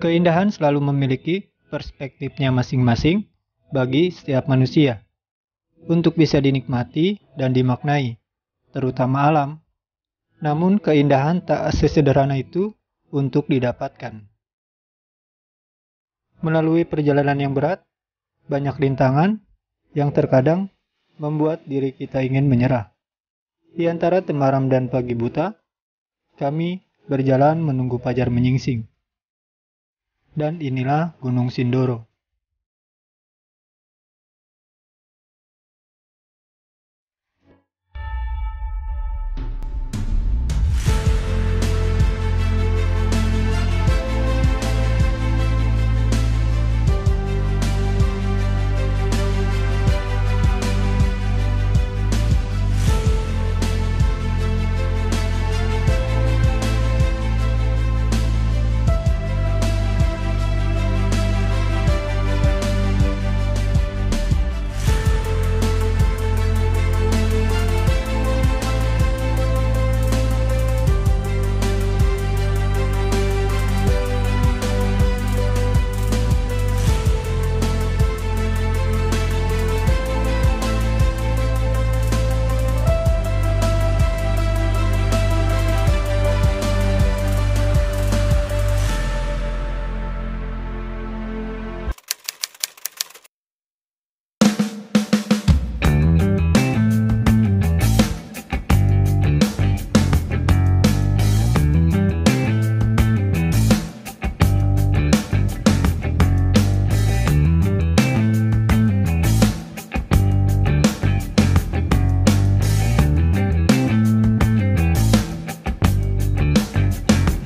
Keindahan selalu memiliki perspektifnya masing-masing bagi setiap manusia untuk bisa dinikmati dan dimaknai, terutama alam. Namun keindahan tak sesederhana itu untuk didapatkan. Melalui perjalanan yang berat, banyak rintangan yang terkadang membuat diri kita ingin menyerah. Di antara temaram dan pagi buta, kami berjalan menunggu fajar menyingsing. Dan inilah Gunung Sindoro.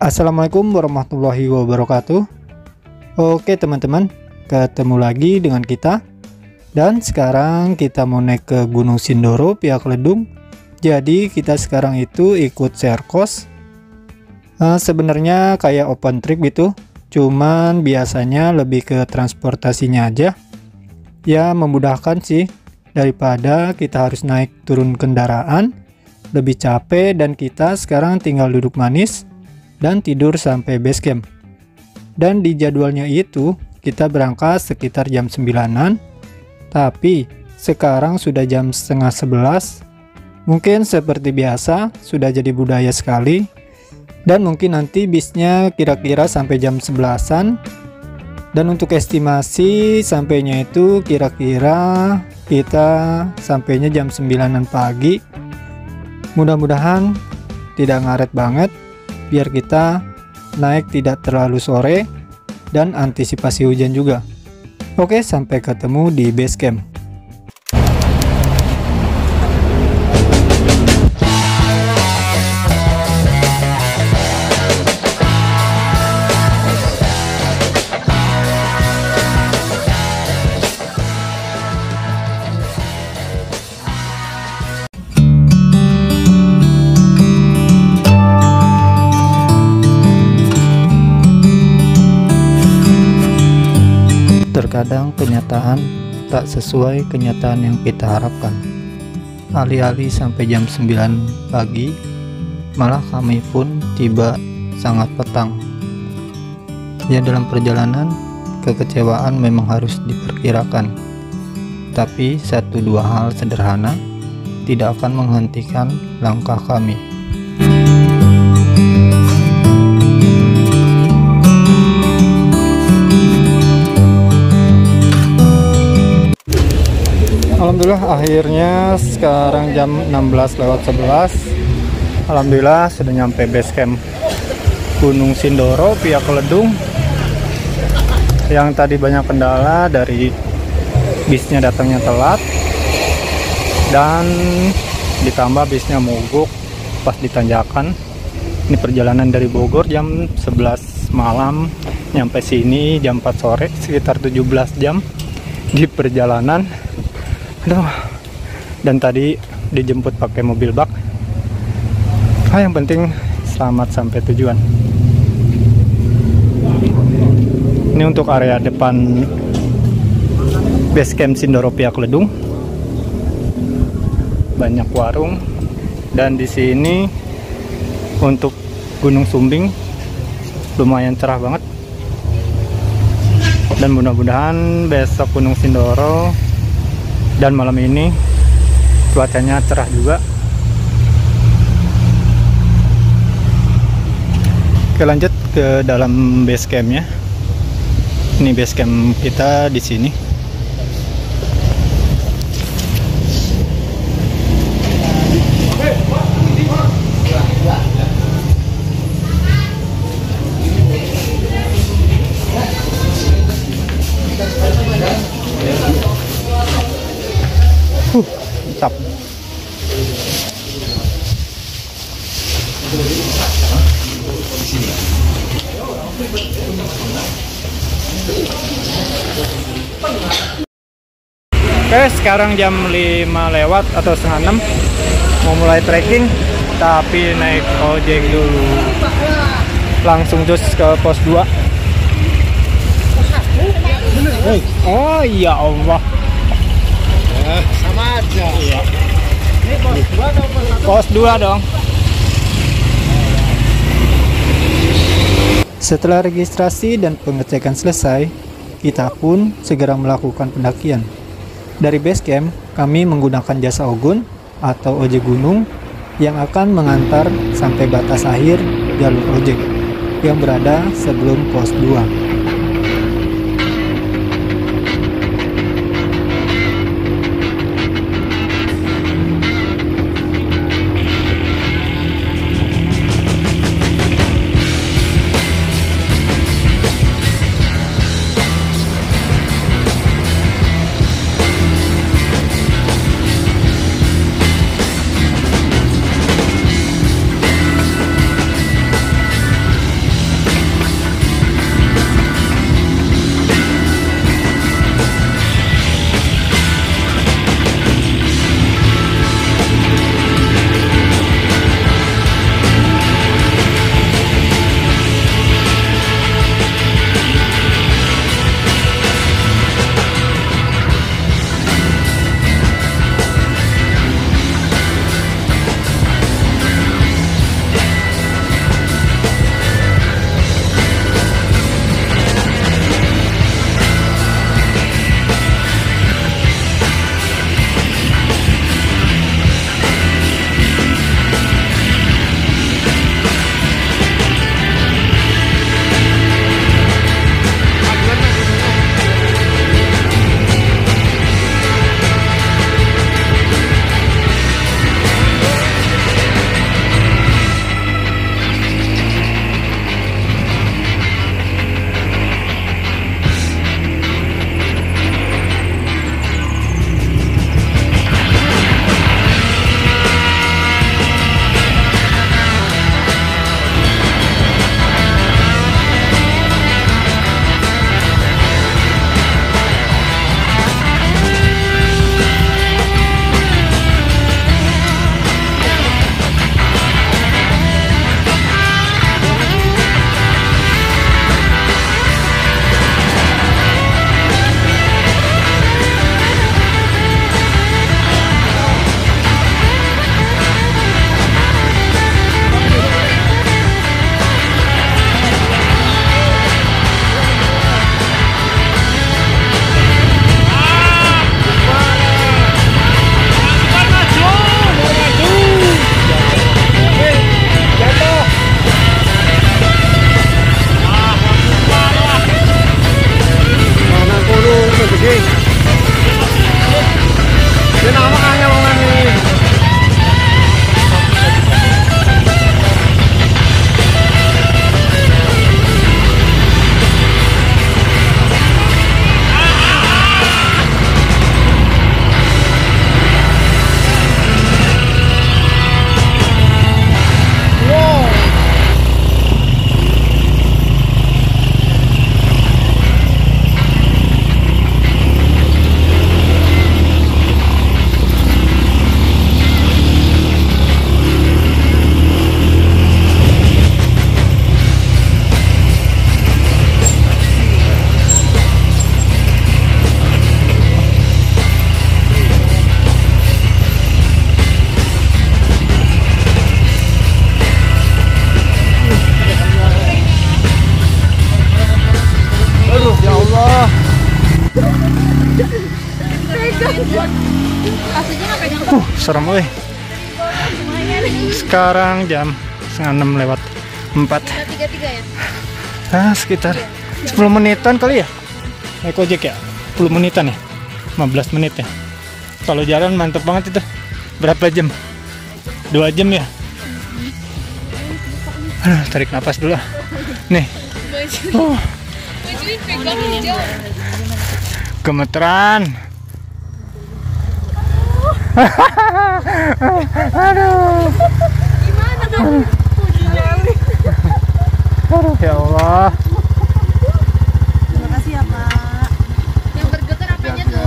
Assalamualaikum warahmatullahi wabarakatuh. Oke teman-teman, ketemu lagi dengan kita. Dan sekarang kita mau naik ke Gunung Sindoro pihak Ledung. Jadi kita sekarang itu ikut share cost. Sebenarnya kayak open trip gitu, cuman biasanya lebih ke transportasinya aja. Ya memudahkan sih, daripada kita harus naik turun kendaraan, lebih capek dan kita sekarang tinggal duduk manis dan tidur sampai base camp. Dan di jadwalnya itu kita berangkat sekitar jam 9-an, tapi sekarang sudah jam setengah 11. Mungkin seperti biasa sudah jadi budaya sekali, dan mungkin nanti bisnya kira-kira sampai jam 11-an. Dan untuk estimasi sampainya itu kira-kira kita sampainya jam 9-an pagi. Mudah-mudahan tidak ngaret banget, biar kita naik tidak terlalu sore dan antisipasi hujan juga. Oke, sampai ketemu di base camp. Terkadang kenyataan tak sesuai kenyataan yang kita harapkan. Alih-alih sampai jam 9 pagi, malah kami pun tiba sangat petang. Ya dalam perjalanan, kekecewaan memang harus diperkirakan. Tapi 1-2 hal sederhana tidak akan menghentikan langkah kami. Alhamdulillah akhirnya sekarang jam 16:11. Alhamdulillah sudah nyampe base camp Gunung Sindoro pihak Ledung. Yang tadi banyak kendala dari bisnya datangnya telat, dan ditambah bisnya mogok pas di tanjakan. Ini perjalanan dari Bogor jam 11 malam nyampe sini jam 4 sore, sekitar 17 jam di perjalanan. Aduh, dan tadi dijemput pakai mobil bak. Yang penting selamat sampai tujuan. Ini untuk area depan base camp Sindoro pihak Ledung. Banyak warung, dan di sini untuk Gunung Sumbing lumayan cerah banget. Dan mudah-mudahan besok Gunung Sindoro dan malam ini cuacanya cerah juga. Oke, lanjut ke dalam base campnya. Ini base camp kita di sini. Mantap. Oke, sekarang jam 5 lewat atau setengah 6, mau mulai trekking, tapi naik ojek dulu. Langsung terus ke pos 2. Oh ya Allah, Sama aja. iya. Ini pos 2 atau pos 1? Pos 2 dong. Setelah registrasi dan pengecekan selesai, kita pun segera melakukan pendakian. Dari base camp, kami menggunakan jasa Ogun atau ojek gunung yang akan mengantar sampai batas akhir jalur ojek yang berada sebelum pos 2. serem weh. Sekarang jam 5:06 3:03 ya? Nah, sekitar 10 menitan kali ya naik ojek ya. 10 menitan ya, 15 menit ya. Kalau jalan mantep banget itu. Berapa jam? 2 jam ya. Tarik napas dulu nih. Gemeteran. Aduh. Gimana dong? Aduh, ya Allah. Terima kasih ya Pak. Yang bergetar apanya tuh?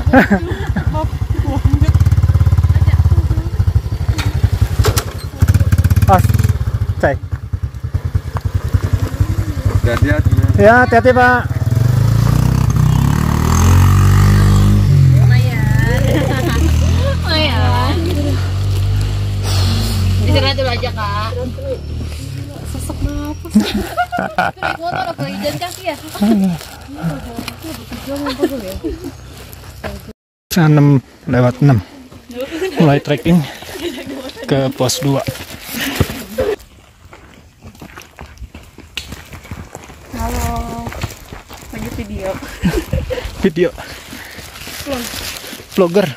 Pas, cek. Hati-hati. Ya, hati-hati Pak. Lumayan. Istirahat dulu aja Kak. Sesek napas. Naik motor apalagi jalan kaki ya? 6:06 mulai trekking ke pos 2. Halo. Lagi video. Video vlogger.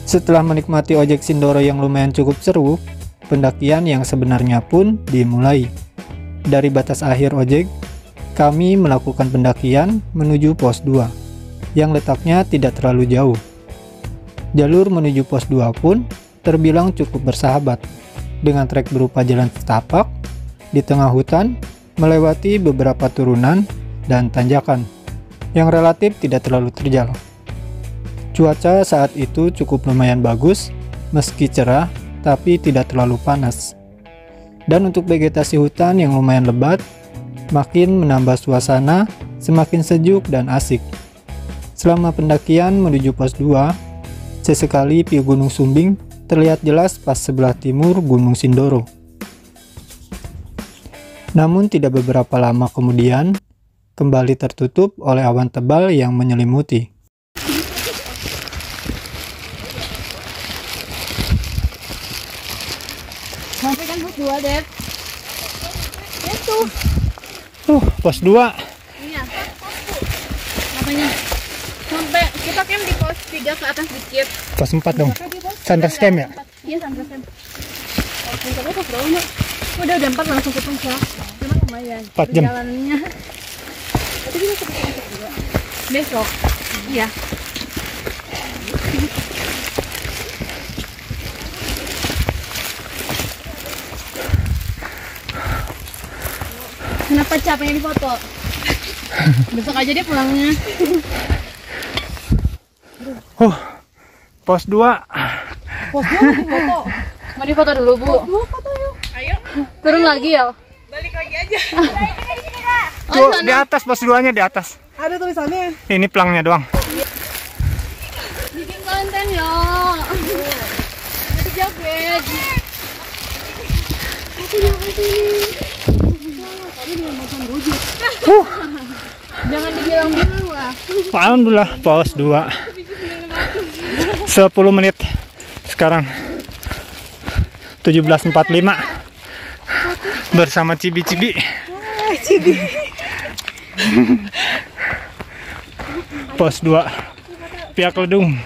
Setelah menikmati ojek Sindoro yang lumayan cukup seru, pendakian yang sebenarnya pun dimulai. Dari batas akhir ojek, kami melakukan pendakian menuju pos 2, yang letaknya tidak terlalu jauh. Jalur menuju pos 2 pun terbilang cukup bersahabat, dengan trek berupa jalan setapak, di tengah hutan, melewati beberapa turunan dan tanjakan, yang relatif tidak terlalu terjal. Cuaca saat itu cukup lumayan bagus, meski cerah tapi tidak terlalu panas. Dan untuk vegetasi hutan yang lumayan lebat, makin menambah suasana semakin sejuk dan asik. Selama pendakian menuju pos 2, sesekali view Gunung Sumbing terlihat jelas pas sebelah timur Gunung Sindoro. Namun tidak beberapa lama kemudian, kembali tertutup oleh awan tebal yang menyelimuti. Sampai kan pos 2 Dep. Itu. Pos 2. Iya. Namanya. Sampai kita camp di pos 3 ke atas dikit. Pos 4 dong. Sunrise camp ya? Iya, sunrise camp. Pos berapa pos berapa Mbak? Udah 4 langsung ke puncak. Cuma lumayan. 4 jam. Perjalanannya. Tapi kita ke puncak juga. Besok. Iya. Kenapa capeknya difoto? Besok aja dia pulangnya. Pos 2. Pos 2 mau foto. Mau difoto dulu, Bu. Mau foto yuk. Ayo. Turun lagi ya? Balik lagi aja. Tuh, di atas pos 2-nya di atas. Ada tulisannya. Ini pelangnya doang. Bikin konten ya. Jadi joget. Aku jangan sini. Jangan dibilang-bilang lah. Alhamdulillah pos 2. 10 menit. Sekarang 17:45 bersama Cibi-Cibi. Pos 2 Pihak Ledung.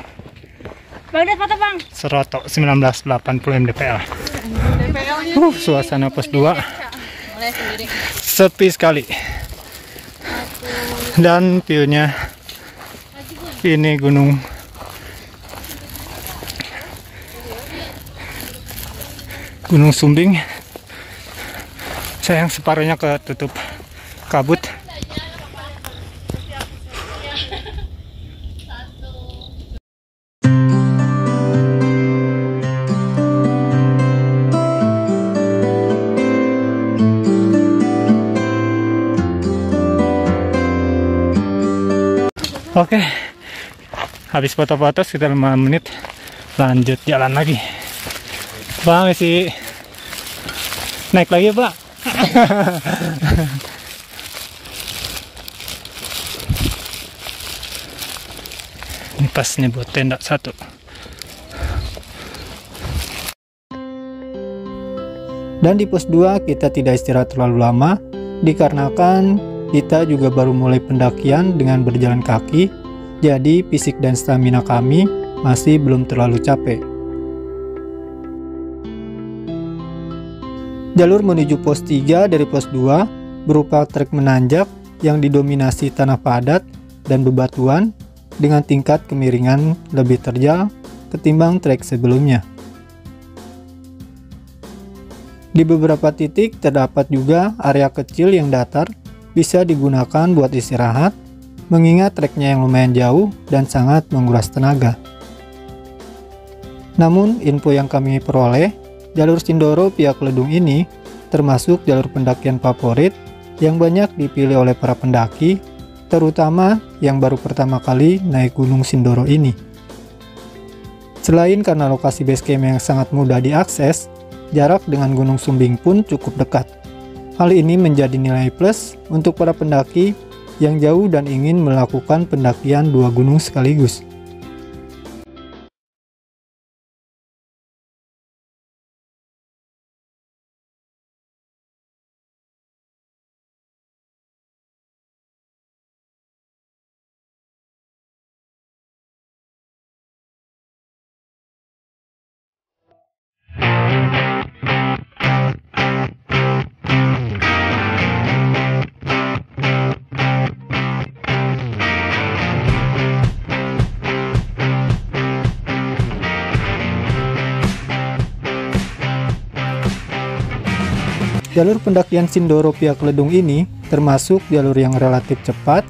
Bang, lihat foto Bang. Seroto 1980 mdpl. Suasana pos 2 sepi sekali. Dan view-nya ini Gunung Sumbing. Sayang separuhnya ketutup kabut. Oke, habis foto-foto sekitar 5 menit, lanjut jalan lagi. Pak masih naik lagi Pak. Ini pas nih buat tenda satu. Dan di pos 2 kita tidak istirahat terlalu lama, dikarenakan kita juga baru mulai pendakian dengan berjalan kaki, jadi fisik dan stamina kami masih belum terlalu capek. Jalur menuju pos 3 dari pos 2 berupa trek menanjak yang didominasi tanah padat dan bebatuan dengan tingkat kemiringan lebih terjal ketimbang trek sebelumnya. Di beberapa titik terdapat juga area kecil yang datar bisa digunakan buat istirahat, mengingat treknya yang lumayan jauh dan sangat menguras tenaga. Namun, info yang kami peroleh, jalur Sindoro Piakledung ini termasuk jalur pendakian favorit yang banyak dipilih oleh para pendaki, terutama yang baru pertama kali naik Gunung Sindoro ini. Selain karena lokasi base camp yang sangat mudah diakses, jarak dengan Gunung Sumbing pun cukup dekat. Hal ini menjadi nilai plus untuk para pendaki yang jauh dan ingin melakukan pendakian 2 gunung sekaligus. Jalur pendakian Sindoro Piakledung ini termasuk jalur yang relatif cepat,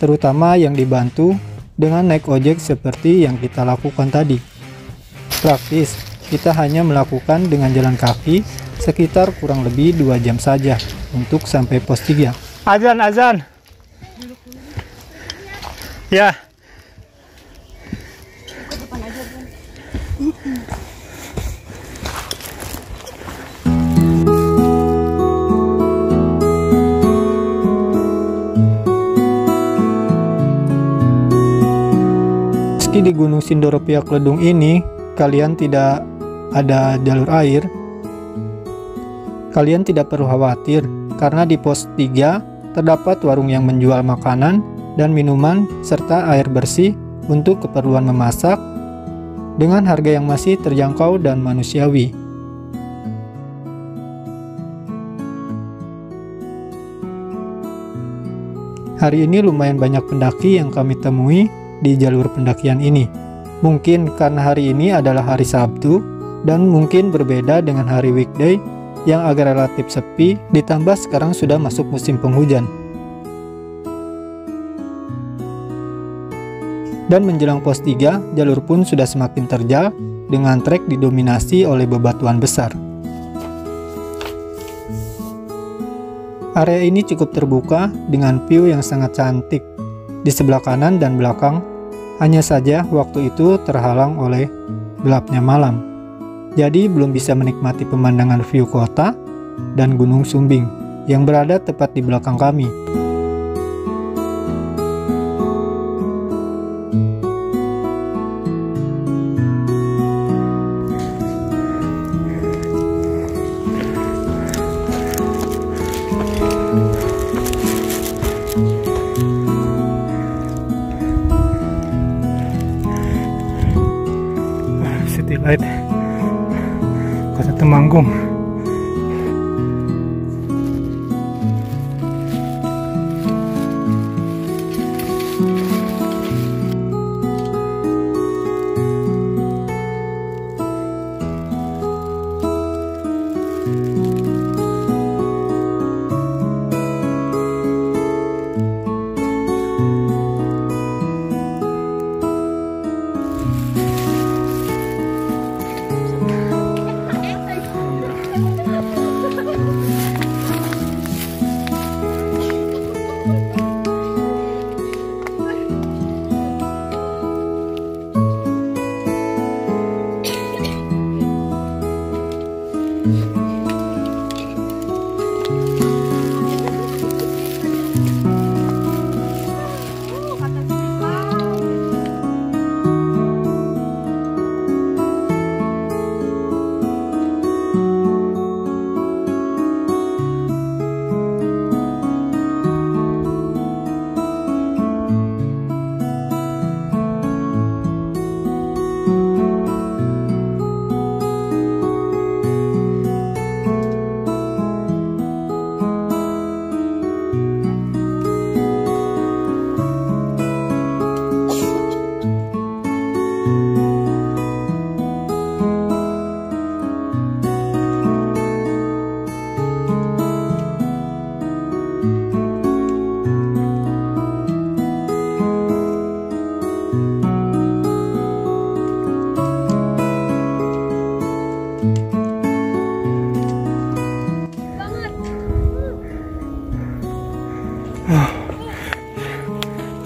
terutama yang dibantu dengan naik ojek seperti yang kita lakukan tadi. Praktis, kita hanya melakukan dengan jalan kaki sekitar kurang lebih 2 jam saja untuk sampai pos 3. Azan. Ya. Meski di Gunung Sindoro Piakledung ini kalian tidak ada jalur air, kalian tidak perlu khawatir karena di pos 3 terdapat warung yang menjual makanan dan minuman serta air bersih untuk keperluan memasak dengan harga yang masih terjangkau dan manusiawi. Hari ini lumayan banyak pendaki yang kami temui di jalur pendakian ini. Mungkin karena hari ini adalah hari Sabtu dan mungkin berbeda dengan hari weekday yang agak relatif sepi, ditambah sekarang sudah masuk musim penghujan. Dan menjelang pos 3, jalur pun sudah semakin terjal dengan trek didominasi oleh bebatuan besar. Area ini cukup terbuka dengan view yang sangat cantik. Di sebelah kanan dan belakang, hanya saja waktu itu terhalang oleh gelapnya malam. Jadi belum bisa menikmati pemandangan view kota dan Gunung Sumbing yang berada tepat di belakang kami. City Light Kota Temanggung.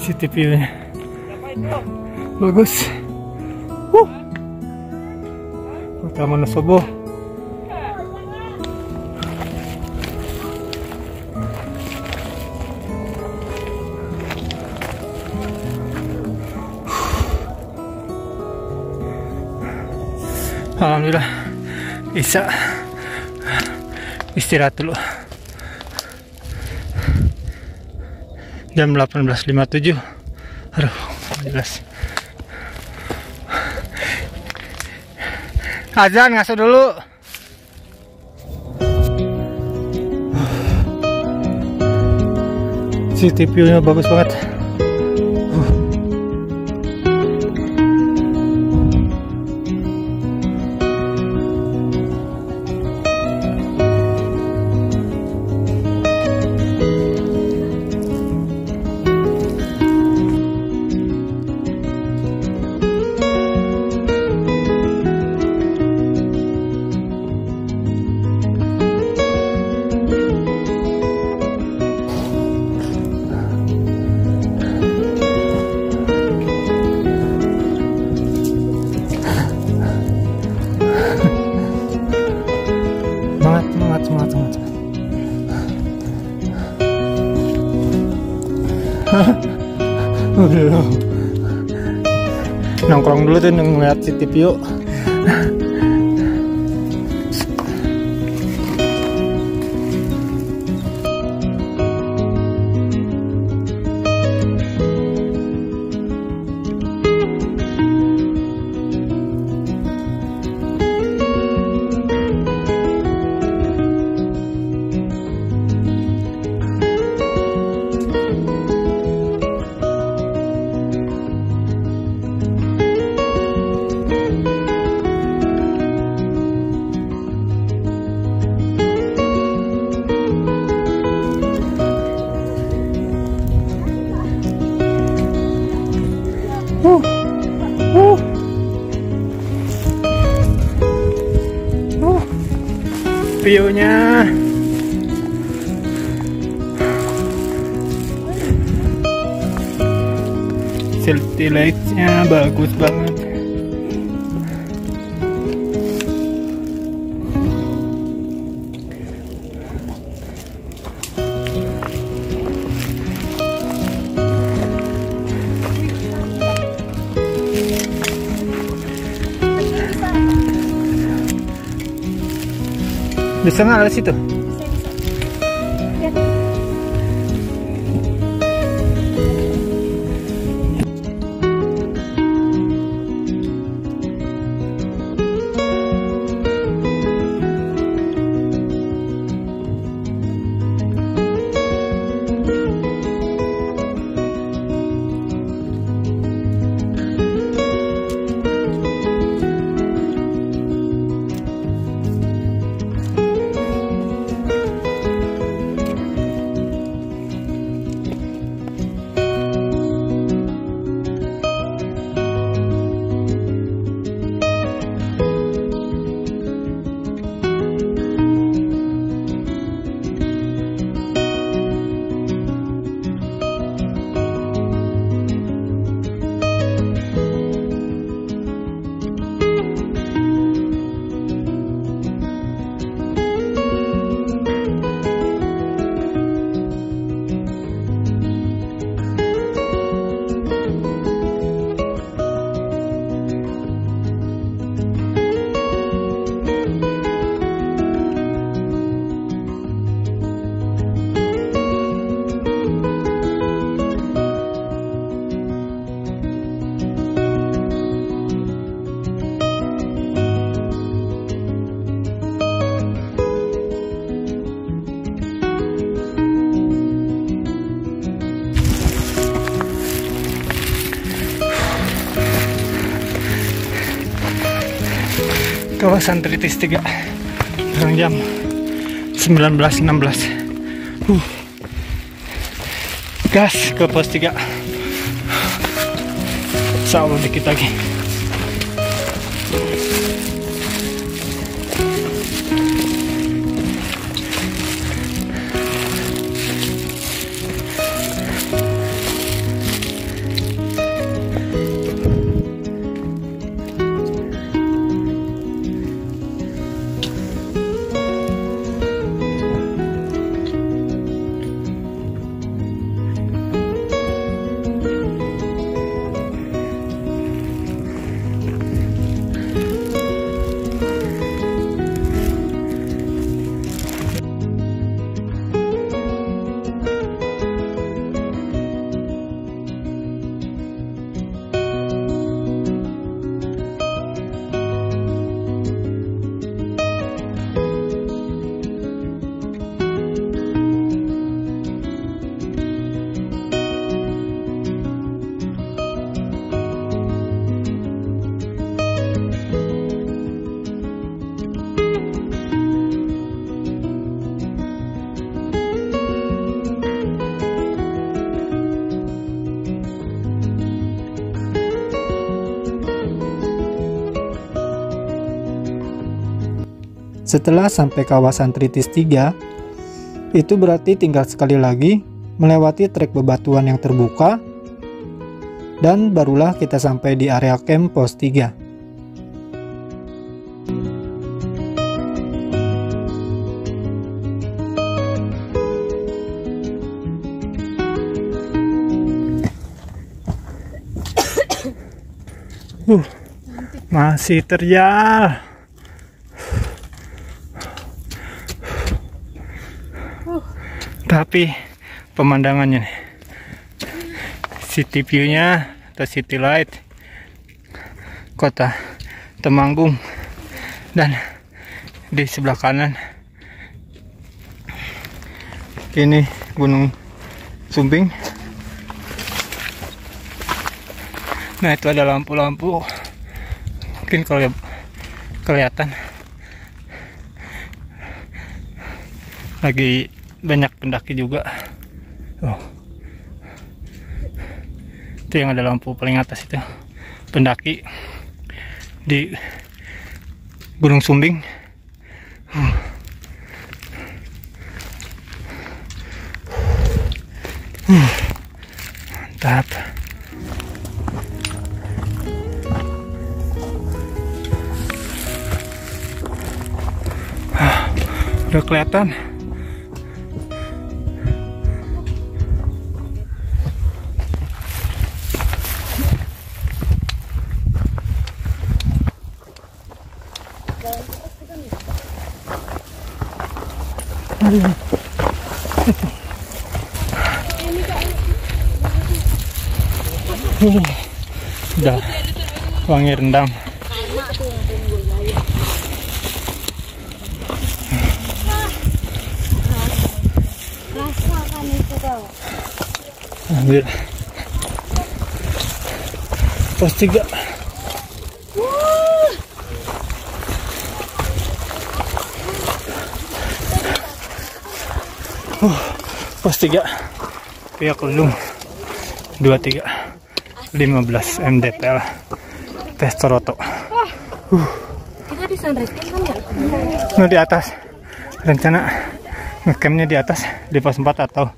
City view-nya bagus. Kota Wonosobo. Alhamdulillah bisa istirahat dulu. Jam 18.57. Aduh, jelas. Azan ngasuh dulu. City view-nya bagus banget. Semangat. Udah nongkrong dulu tuh ngeliat City View. View-nya City Lights-nya bagus banget. Bisa nggak lewat situ? Kawasan Tritis 3 sekarang jam 19.16. Gas ke pos 3. Sawah dikit lagi. Setelah sampai kawasan Tritis 3, itu berarti tinggal sekali lagi melewati trek bebatuan yang terbuka, dan barulah kita sampai di area camp pos 3. Masih terjal. Tapi pemandangannya nih, city view-nya atau city light kota Temanggung, dan di sebelah kanan ini Gunung Sumbing. Nah, itu ada lampu-lampu, mungkin kalau kelihatan lagi banyak pendaki juga. Itu yang ada lampu paling atas, itu pendaki di Gunung Sumbing. Mantap. Udah kelihatan. Udah wangi rendang. Ambil pos 3. Pos 3 pihak Lulung 23 15 mdpl Testoroto. Kita di sunrise camp kan ya? Nah, di atas rencana ngecampnya di atas di pos 4 atau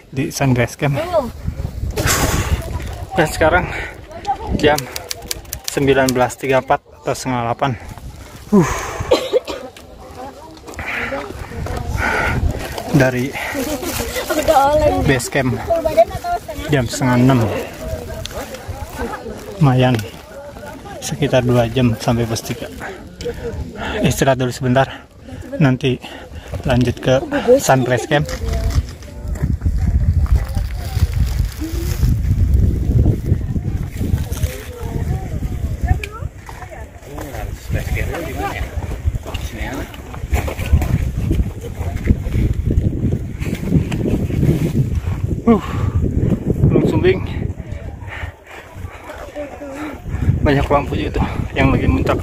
di sunrise camp. Dan sekarang jam 19.34 atau setengah 8. Dari base camp jam setengah 6. Lumayan, sekitar 2 jam sampai pos 3. Istirahat dulu sebentar, nanti lanjut ke sunrise camp. Gunung Sumbing banyak lampu itu yang lagi muncak.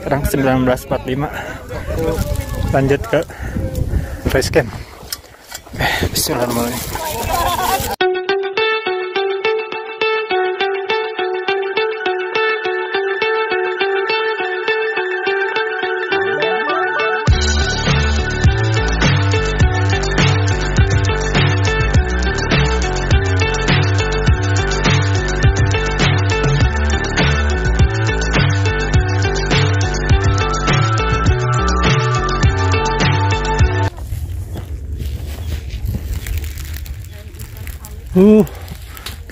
Sekarang 19.45, lanjut ke base camp. Bismillahirrahmanirrahim.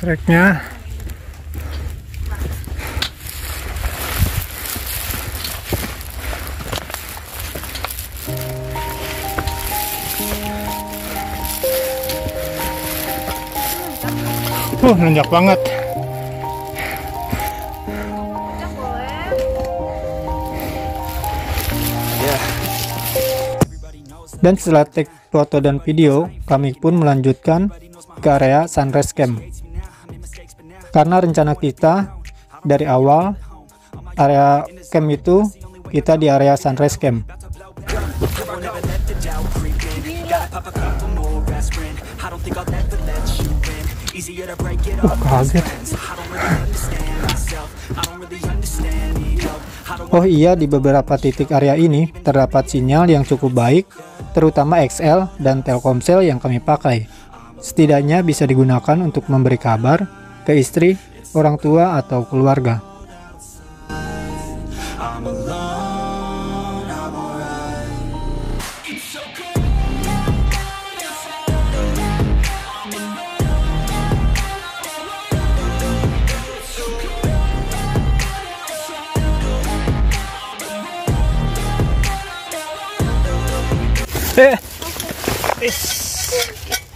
Treknya nanjak banget. Dan setelah take foto dan video, kami pun melanjutkan ke area sunrise camp. Karena rencana kita dari awal area camp itu kita di area sunrise camp. Kaget. Oh iya, di beberapa titik area ini terdapat sinyal yang cukup baik, terutama XL dan Telkomsel yang kami pakai. Setidaknya bisa digunakan untuk memberi kabar ke istri, orang tua, atau keluarga.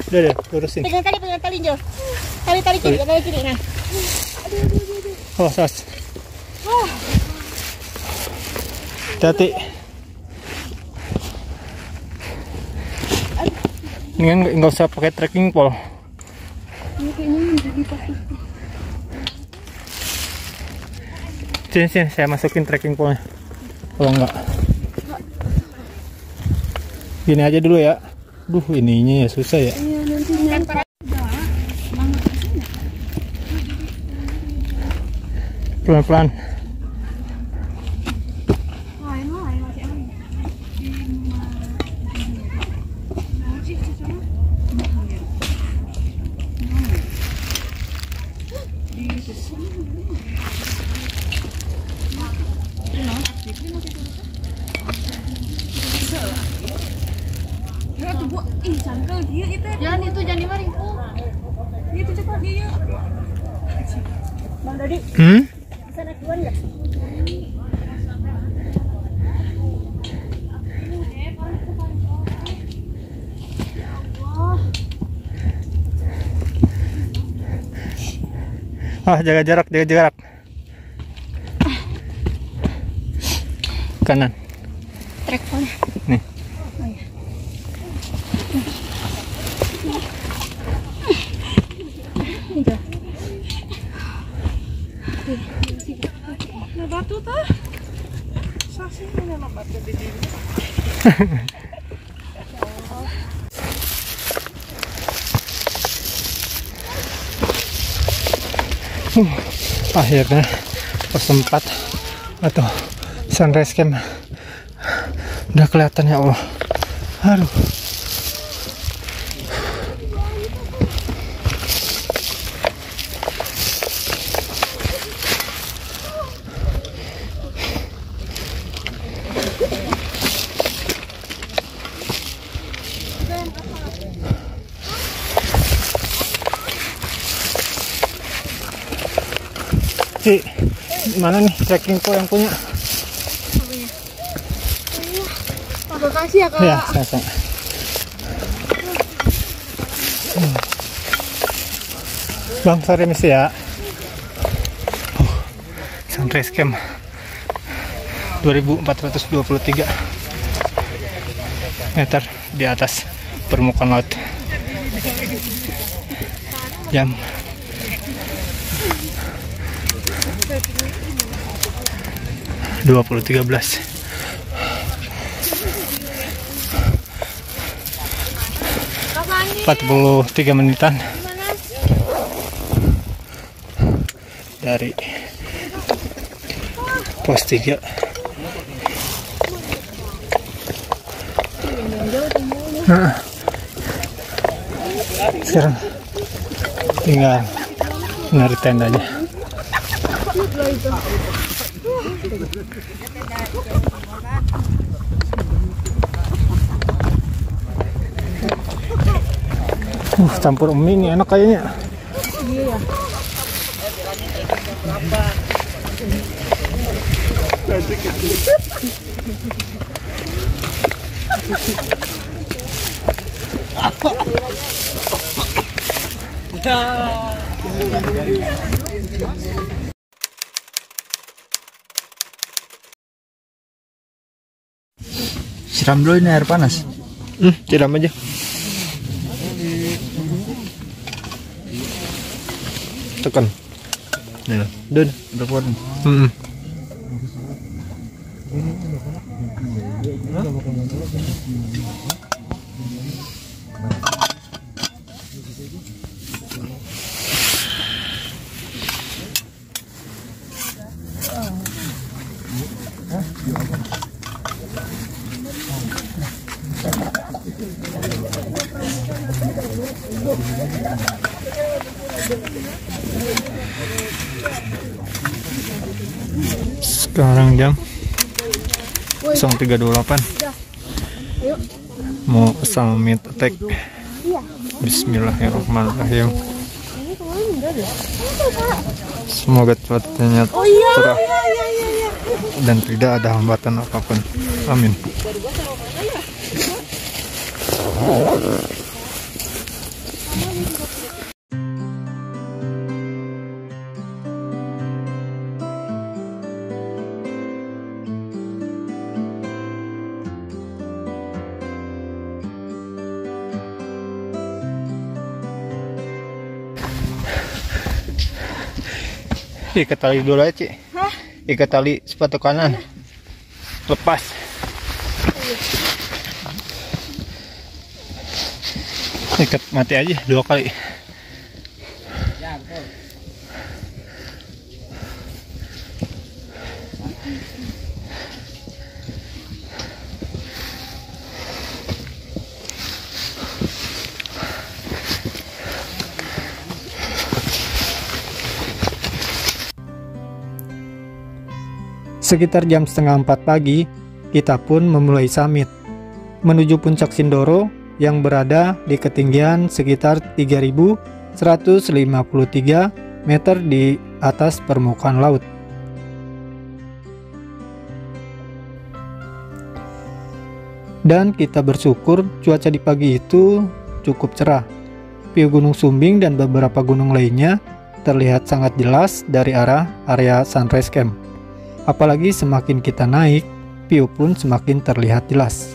Udah, lurusin. Pegang tali, Jo. Tali kiri, nah. Oh, sas. Hati-hati. Ini nggak usah pakai trekking pole. Sini, saya masukin trekking pole-nya. Kalau enggak, gini aja dulu ya. Duh, ininya ya susah ya. Pelan-pelan. Jangan itu, jangan dimaring. Itu cepat dia. Bang Dodi, bisa naik duluan nggak? Jaga jarak. Kanan. Trek pole. Nih. Batu tah. Saksi ini batu di sini. Akhirnya pos 4 atau sunrise camp udah kelihatan, ya Allah. Aduh. Mana nih trekking pole yang punya? Terima kasih ya, Kak. Ya, sama-sama. Bang, sorry misi ya. Sunrise camp 2423 meter di atas permukaan laut. Jam 20.13. Kapan 43 menitan dari pos 3. Nah, sekarang tinggal nyari tendanya. Campur mie ini enak kayaknya. Iya. Siram dulu ini air panas. Siram aja. Tekan. Dun. Udah kuat nih. Mm-mm. Sekarang jam 03.28. Mau summit attack. Bismillahirrahmanirrahim. Semoga cuacanya cerah dan tidak ada hambatan apapun. Amin. Ikat tali dulu aja, Ci. Hah? Ikat tali sepatu kanan. Lepas. Ikat mati aja 2 kali. Sekitar jam setengah 4 pagi, kita pun memulai summit menuju puncak Sindoro yang berada di ketinggian sekitar 3.153 meter di atas permukaan laut. Dan kita bersyukur cuaca di pagi itu cukup cerah. View Gunung Sumbing dan beberapa gunung lainnya terlihat sangat jelas dari arah area sunrise camp. Apalagi semakin kita naik, view pun semakin terlihat jelas.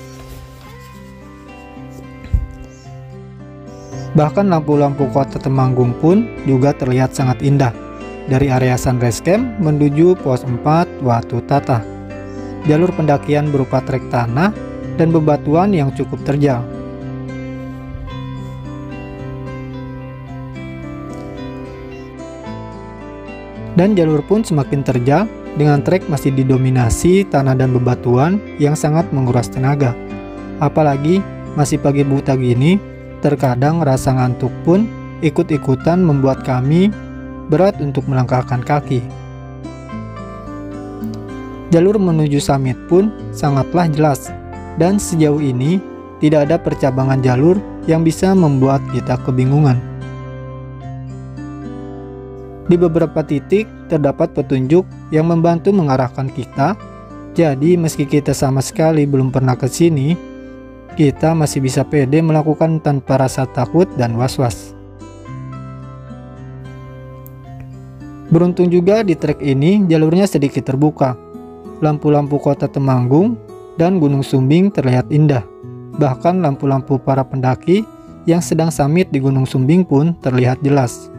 Bahkan lampu-lampu kota Temanggung pun juga terlihat sangat indah dari area sunrise camp menuju pos 4 Watu Tata. Jalur pendakian berupa trek tanah dan bebatuan yang cukup terjal. Dan jalur pun semakin terjal dengan trek masih didominasi tanah dan bebatuan yang sangat menguras tenaga. Apalagi masih pagi buta gini, terkadang rasa ngantuk pun ikut-ikutan membuat kami berat untuk melangkahkan kaki. Jalur menuju summit pun sangatlah jelas, dan sejauh ini tidak ada percabangan jalur yang bisa membuat kita kebingungan. Di beberapa titik terdapat petunjuk yang membantu mengarahkan kita, jadi meski kita sama sekali belum pernah ke sini, kita masih bisa pede melakukan tanpa rasa takut dan was-was. Beruntung juga di trek ini jalurnya sedikit terbuka. Lampu-lampu kota Temanggung dan Gunung Sumbing terlihat indah. Bahkan lampu-lampu para pendaki yang sedang summit di Gunung Sumbing pun terlihat jelas.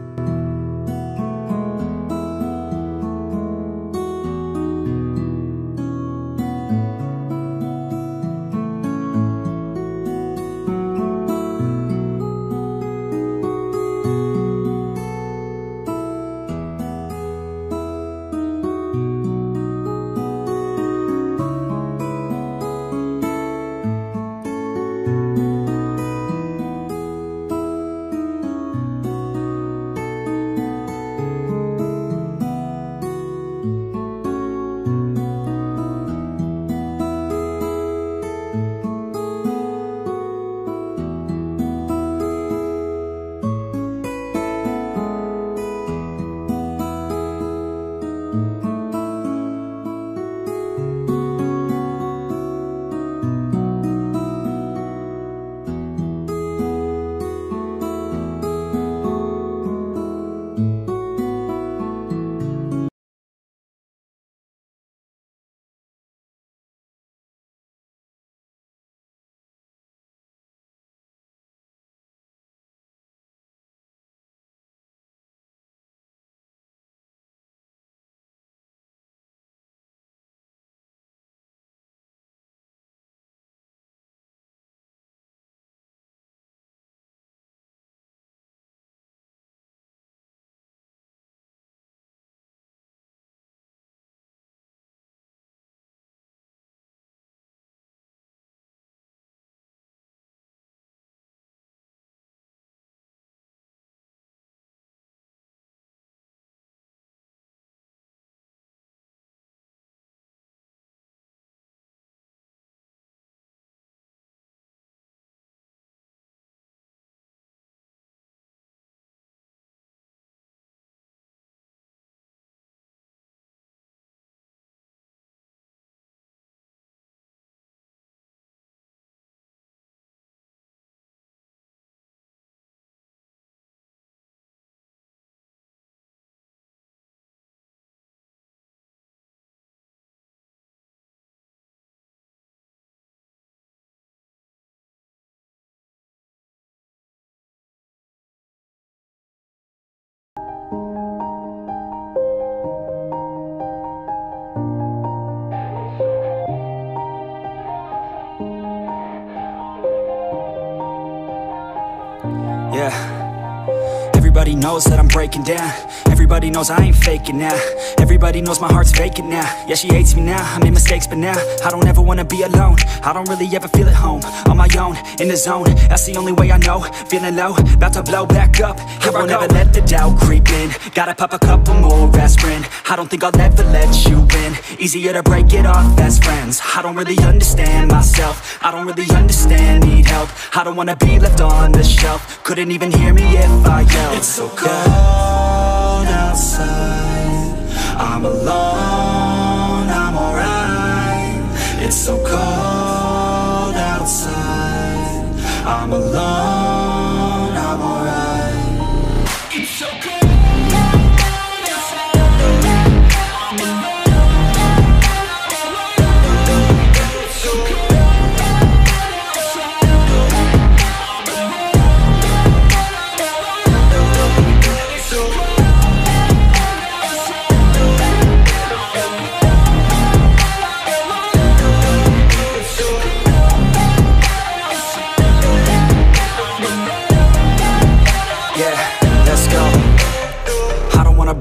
Everybody knows that I'm breaking down. Everybody knows I ain't faking now. Everybody knows my heart's vacant now. Yeah, she hates me now, I made mistakes but now I don't ever wanna be alone. I don't really ever feel at home. On my own, in the zone, that's the only way I know. Feeling low, about to blow back up. Here I won't ever let the doubt creep in. Gotta pop a couple more aspirin. I don't think I'll ever let you in. Easier to break it off best friends. I don't really understand myself. I don't really understand, need help. I don't wanna be left on the shelf. Couldn't even hear me if I yelled. It's so cold outside, I'm alone, I'm alright. It's so cold outside, I'm alone, I'm alright. It's so cold.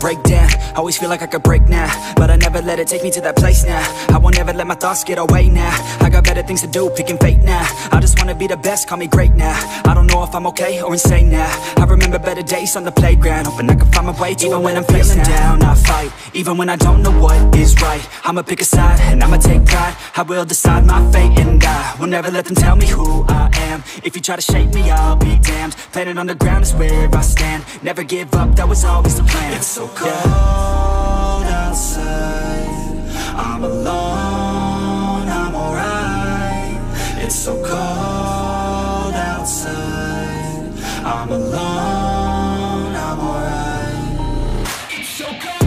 Break down, always feel like I could break now, but I never let it take me to that place now. I won't ever let my thoughts get away now. I got better things to do, picking fate now. I just wanna be the best, call me great now. I don't know if I'm okay or insane now. I remember better days on the playground, hoping I can find my way. Even when I'm feeling down, I fight. Even when I don't know what is right, I'ma pick a side and I'ma take pride. I will decide my fate and I will never let them tell me who I am. If you try to shake me, I'll be damned. Planet on the ground is where I stand. Never give up, that was always the plan. It's so cold outside, I'm alone, I'm alright. It's so cold outside, I'm alone, I'm alright. It's so cold.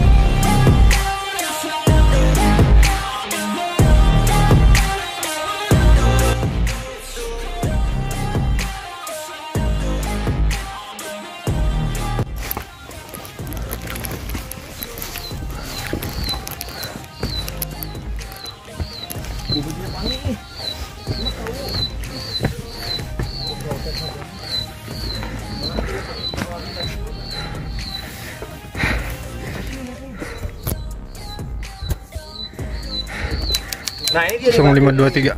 Nah, ini dia 0523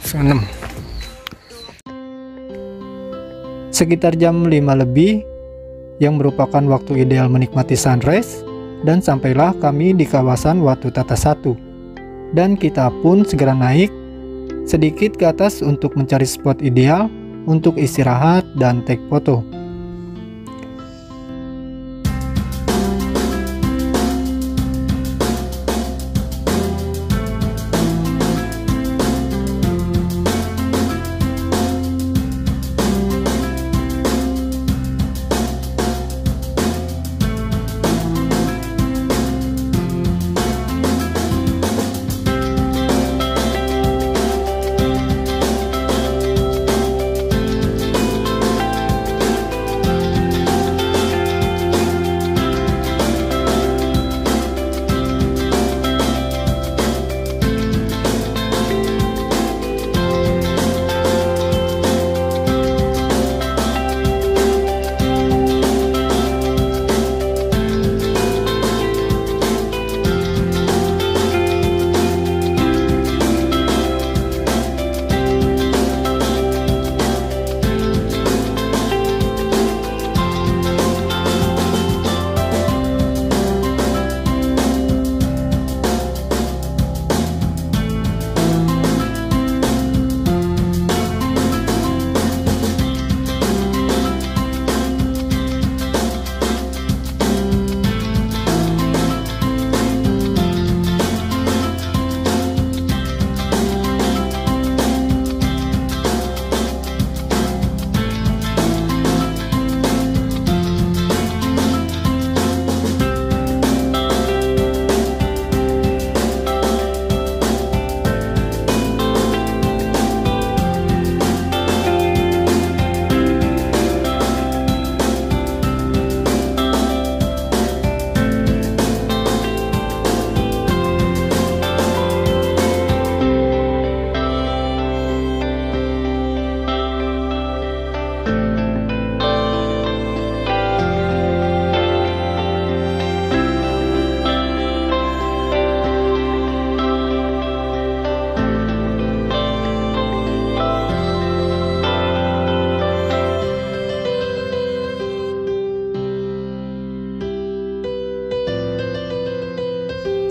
06. Sekitar jam 5 lebih yang merupakan waktu ideal menikmati sunrise, dan sampailah kami di kawasan Watu Tata 1. Dan kita pun segera naik sedikit ke atas untuk mencari spot ideal untuk istirahat dan take foto.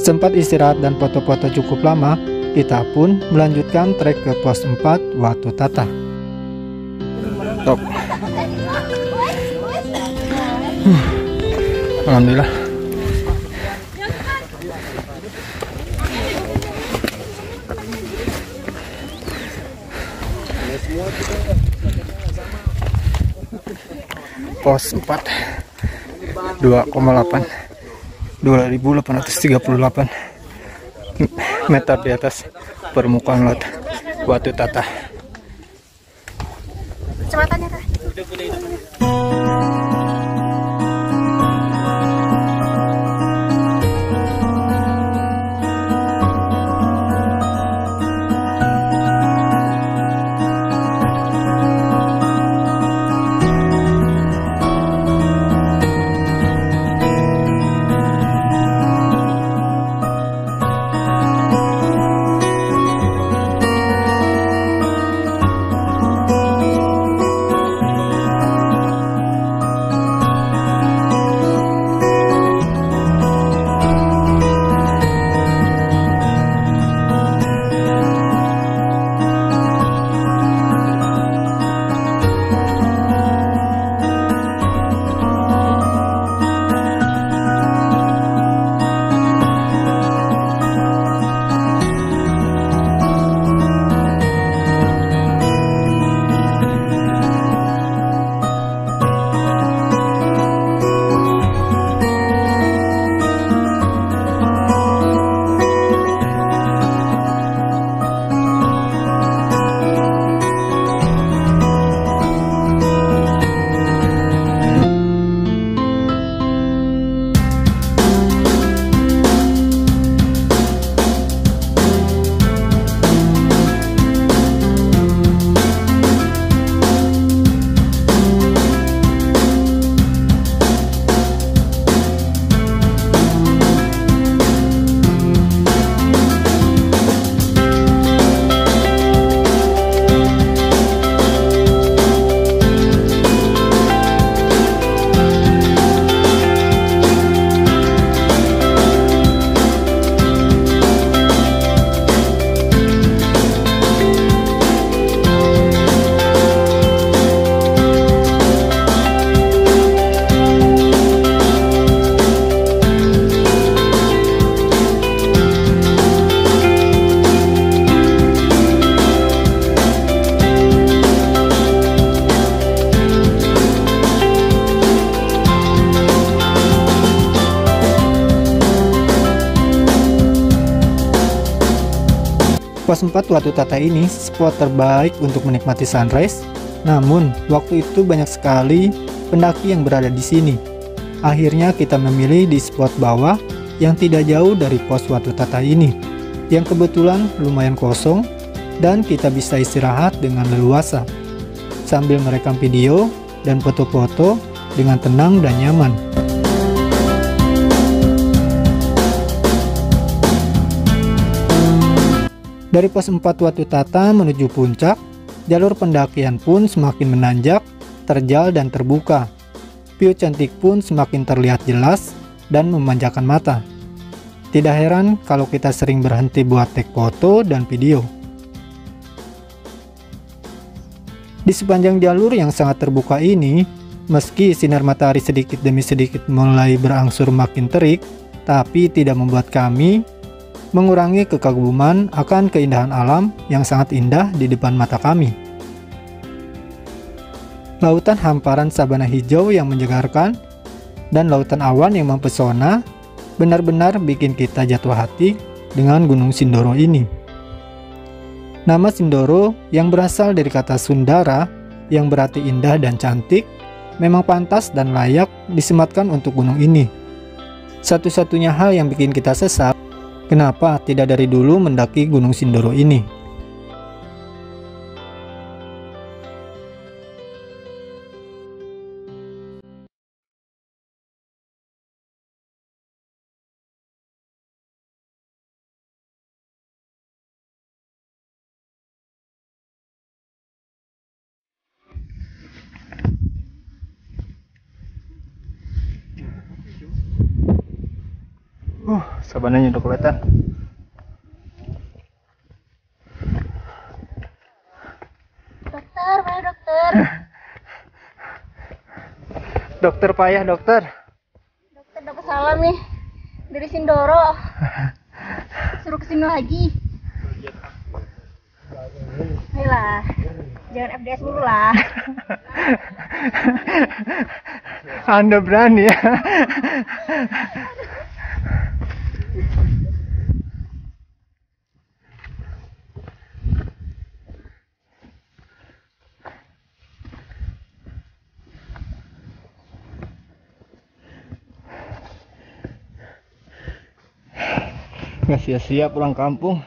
Sempat istirahat dan foto-foto cukup lama, kita pun melanjutkan trek ke pos 4 Watu Tata. Top. Alhamdulillah. Pos 4 2,8 2838 meter di atas permukaan laut Watu Tata. Kecepatannya Kak. Pos 4 Watu Tata ini spot terbaik untuk menikmati sunrise. Namun, waktu itu banyak sekali pendaki yang berada di sini. Akhirnya kita memilih di spot bawah yang tidak jauh dari pos Watu Tata ini, yang kebetulan lumayan kosong dan kita bisa istirahat dengan leluasa sambil merekam video dan foto-foto dengan tenang dan nyaman. Dari pos 4 Watu Tata menuju puncak, jalur pendakian pun semakin menanjak, terjal dan terbuka. View cantik pun semakin terlihat jelas dan memanjakan mata. Tidak heran kalau kita sering berhenti buat take foto dan video. Di sepanjang jalur yang sangat terbuka ini, meski sinar matahari sedikit demi sedikit mulai berangsur makin terik, tapi tidak membuat kami mengurangi kekaguman akan keindahan alam yang sangat indah di depan mata kami. Lautan hamparan sabana hijau yang menyegarkan dan lautan awan yang mempesona benar-benar bikin kita jatuh hati dengan Gunung Sindoro ini. Nama Sindoro yang berasal dari kata Sundara yang berarti indah dan cantik memang pantas dan layak disematkan untuk gunung ini. Satu-satunya hal yang bikin kita sesak, kenapa tidak dari dulu mendaki Gunung Sindoro ini? sabananya udah kelihatan. Dokter, mana dokter? Dokter payah dokter. Dokter dapat salam nih dari Sindoro. Suruh kesini lagi. Ayolah, jangan FDS dulu lah. Anda berani ya? Nggak sia-sia pulang kampung,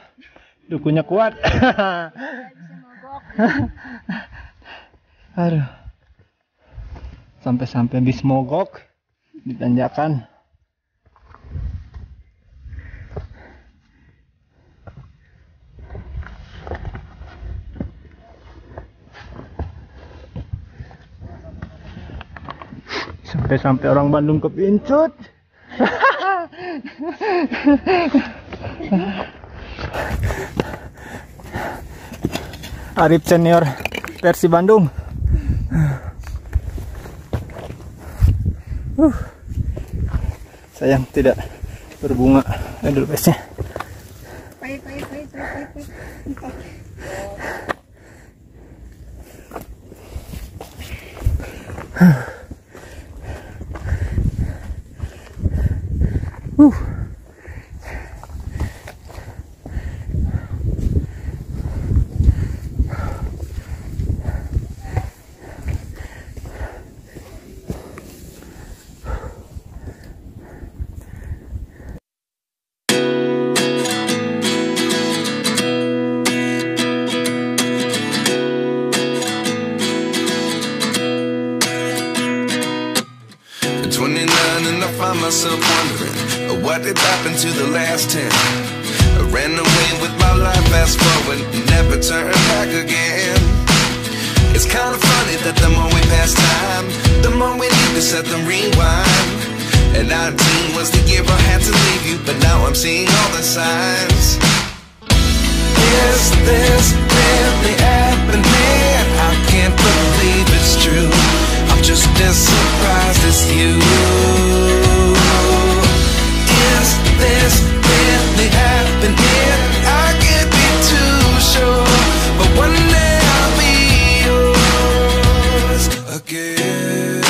dukunya kuat. Aduh, sampai-sampai habis mogok di tanjakan. Sampai-sampai orang Bandung kepincut. Arif senior versi Bandung. Sayang tidak berbunga edelweissnya. Pahit. Myself wondering what did happen to the last 10. I ran away with my life, fast forward, never turn back again. It's kind of funny that the more we pass time, the more we need to set the rewind. And 19 was the year I had to leave you, but now I'm seeing all the signs. Is this really happening? I can't believe it's true. I'm just as surprised as you. Is this really happening? I can't be too sure, but one day I'll be yours again.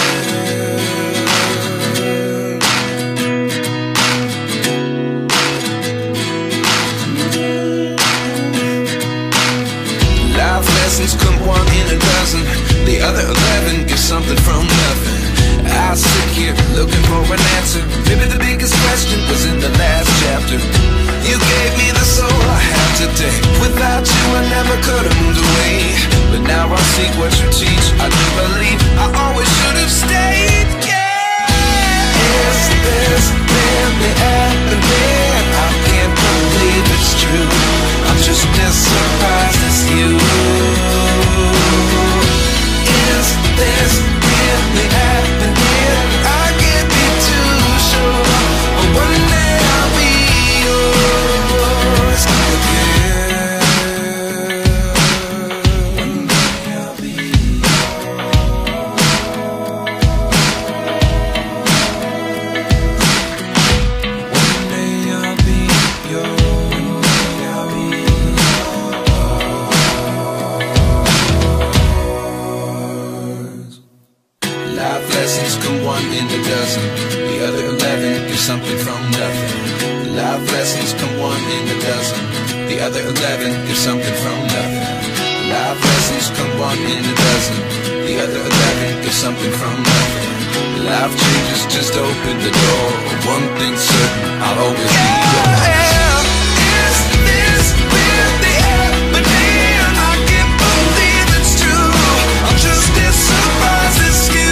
Life lessons come one in a dozen, the other 11 give something from nothing. I sit here looking for an answer. Maybe the biggest question was in the last chapter. You gave me the soul I have today. Without you I never could have moved away. But now I see what you teach. I do believe I always should have stayed. Yeah. Is this really happening? I can't believe it's true. I'm just as surprised as you. Is this really happening? I can't be too sure, but one day I'll be yours again. One day I'll be One day I'll be yours. One day I'll be Life lessons come one in a dozen, the other 11 give something from nothing. Life lessons come one in a dozen, the other 11 give something from nothing. Life lessons come one in a dozen, the other 11 give something from nothing. Life changes, just open the door. One thing's certain, I'll always be yours. Is this really happening? I can't believe it's true. I'm just as surprised as you.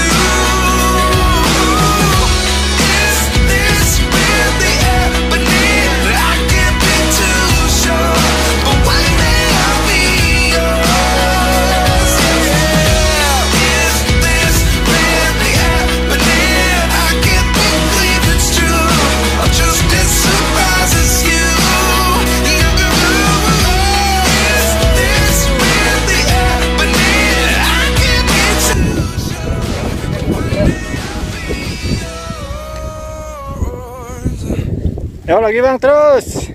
Surprise! Yo lagi bang, terus.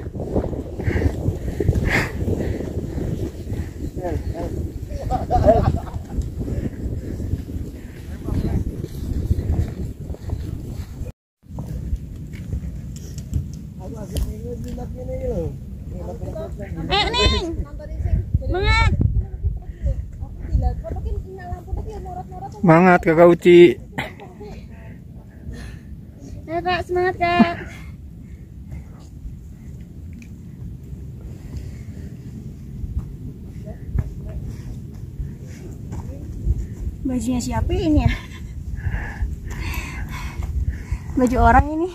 Ning. Semangat. Semangat Kakak Uci. Ya Kak, semangat Kak. Bajunya siapa ini ya? Baju orang ini.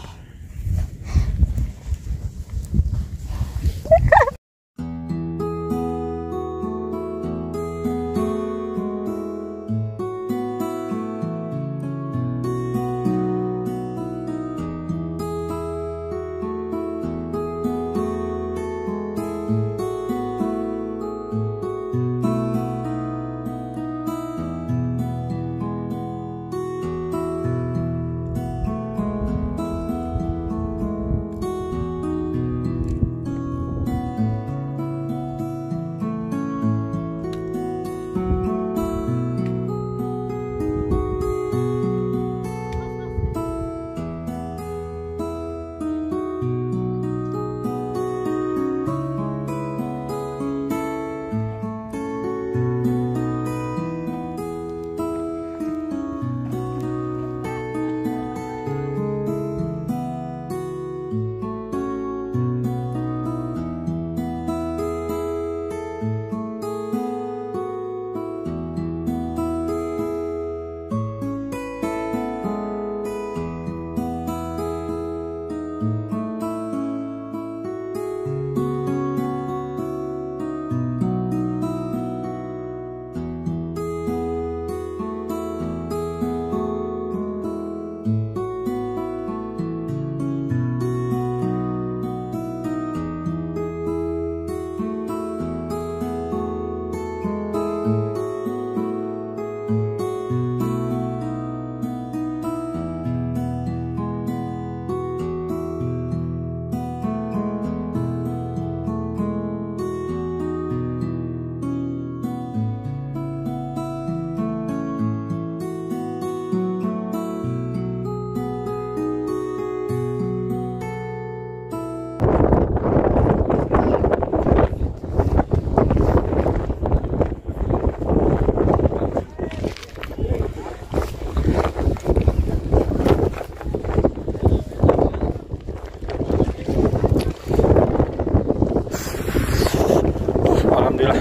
Alhamdulillah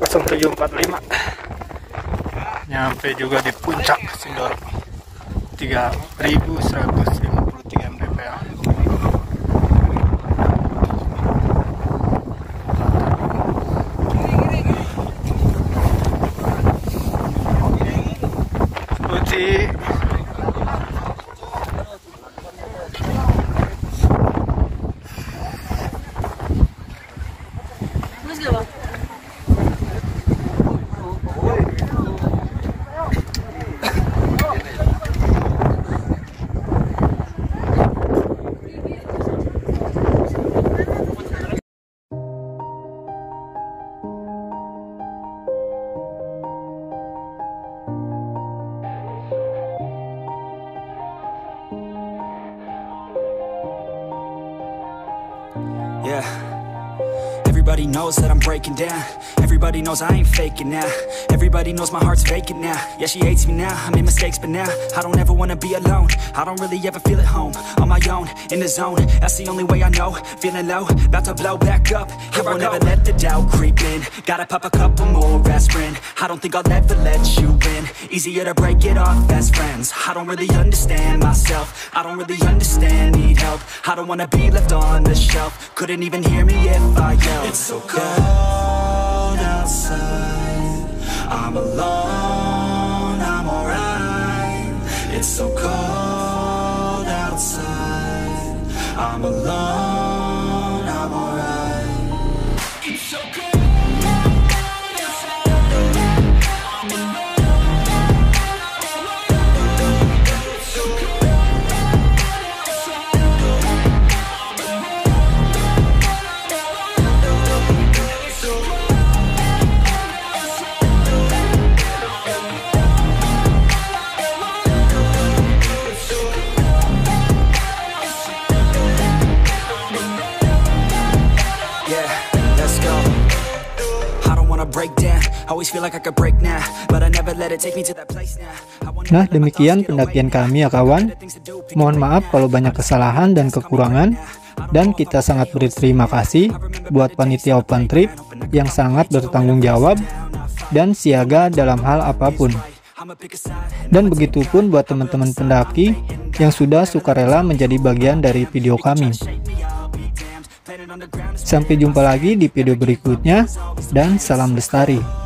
0745 nyampe juga di puncak Sindoro 3153 mdpl. Uci Yeah. Everybody knows that I'm breaking down. Everybody knows I ain't faking now. Everybody knows my heart's vacant now. Yeah, she hates me now, I made mistakes but now I don't ever wanna be alone. I don't really ever feel at home. On my own, in the zone, that's the only way I know. Feeling low, about to blow back up. Here I won't ever let the doubt creep in. Gotta pop a couple more aspirin. I don't think I'll ever let you in. Easier to break it off best friends. I don't really understand myself. I don't really understand, need help. I don't wanna be left on the shelf. Couldn't even hear me if I yelled. It's so cold outside, I'm alone, I'm alright. It's so cold outside, I'm alone, I'm alright. It's so cold. always feel like I could break now, but I never let it take me to that place now. Nah, demikian pendakian kami ya kawan. Mohon maaf kalau banyak kesalahan dan kekurangan. Dan kita sangat berterima kasih buat panitia Open Trip yang sangat bertanggung jawab dan siaga dalam hal apapun. Dan begitu pun buat teman-teman pendaki yang sudah sukarela menjadi bagian dari video kami. Sampai jumpa lagi di video berikutnya, dan salam lestari.